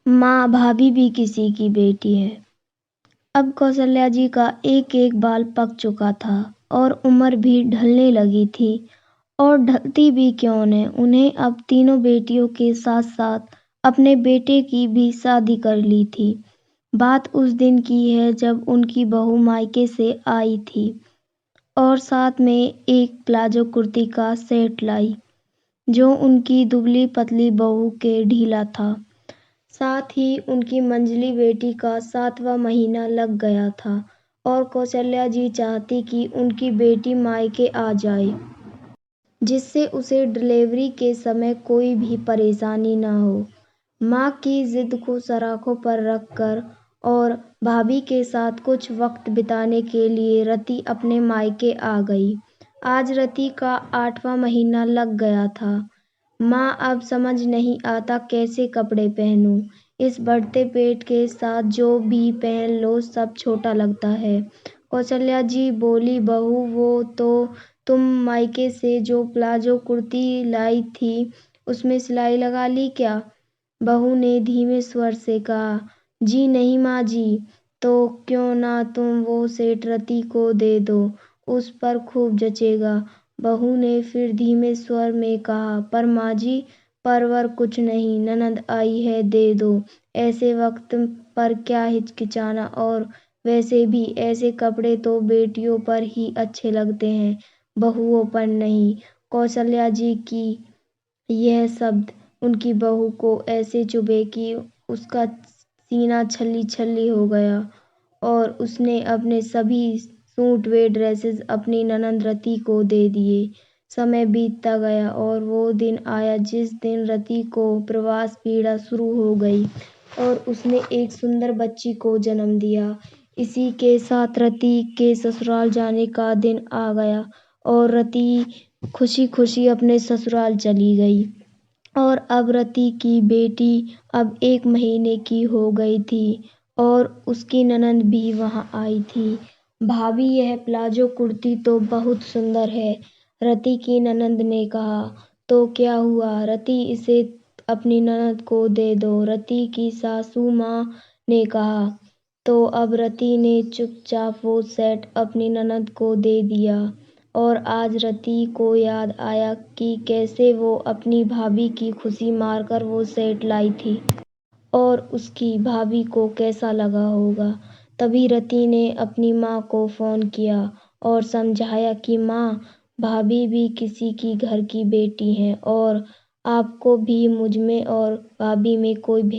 माँ भाभी भी किसी की बेटी है। अब कौशल्या जी का एक एक बाल पक चुका था और उम्र भी ढलने लगी थी, और ढलती भी क्यों न, उन्हें अब तीनों बेटियों के साथ साथ अपने बेटे की भी शादी कर ली थी। बात उस दिन की है जब उनकी बहू मायके से आई थी और साथ में एक प्लाजो कुर्ती का सेट लाई, जो उनकी दुबली पतली बहू के ढीला था। साथ ही उनकी मंझली बेटी का 7वां महीना लग गया था और कौशल्या जी चाहती कि उनकी बेटी मायके आ जाए, जिससे उसे डिलीवरी के समय कोई भी परेशानी न हो। माँ की जिद को सराखों पर रखकर और भाभी के साथ कुछ वक्त बिताने के लिए रति अपने मायके आ गई। आज रति का 8वां महीना लग गया था। माँ अब समझ नहीं आता कैसे कपड़े पहनूं। इस बढ़ते पेट के साथ जो भी पहन लो सब छोटा लगता है। कौशल्या जी बोली, बहू वो तो तुम मायके से जो प्लाजो कुर्ती लाई थी उसमें सिलाई लगा ली क्या? बहू ने धीमे स्वर से कहा। जी नहीं माँ जी। तो क्यों ना तुम वो सेठ रति को दे दो, उस पर खूब जचेगा। बहू ने फिर धीमे स्वर में कहा, पर माँ जी, परवर कुछ नहीं, ननद आई है, दे दो। ऐसे वक्त पर क्या हिचकिचाना, और वैसे भी ऐसे कपड़े तो बेटियों पर ही अच्छे लगते हैं, बहुओं पर नहीं। कौशल्या जी की यह शब्द उनकी बहू को ऐसे चुभे कि उसका सीना छल्ली छल्ली हो गया और उसने अपने सभी सूट व ड्रेसेस अपनी ननंद रति को दे दिए। समय बीतता गया और वो दिन आया जिस दिन रति को प्रवास पीड़ा शुरू हो गई और उसने एक सुंदर बच्ची को जन्म दिया। इसी के साथ रति के ससुराल जाने का दिन आ गया और रति खुशी खुशी अपने ससुराल चली गई। और अब रति की बेटी अब 1 महीने की हो गई थी और उसकी ननंद भी वहाँ आई थी। भाभी, यह प्लाजो कुर्ती तो बहुत सुंदर है, रति की ननंद ने कहा। तो क्या हुआ, रति इसे अपनी ननंद को दे दो, रति की सासू माँ ने कहा। तो अब रति ने चुपचाप वो सेट अपनी ननंद को दे दिया और आज रति को याद आया कि कैसे वो अपनी भाभी की खुशी मारकर वो सेट लाई थी और उसकी भाभी को कैसा लगा होगा। तभी रति ने अपनी माँ को फ़ोन किया और समझाया कि माँ, भाभी भी किसी की घर की बेटी हैं और आपको भी मुझ में और भाभी में कोई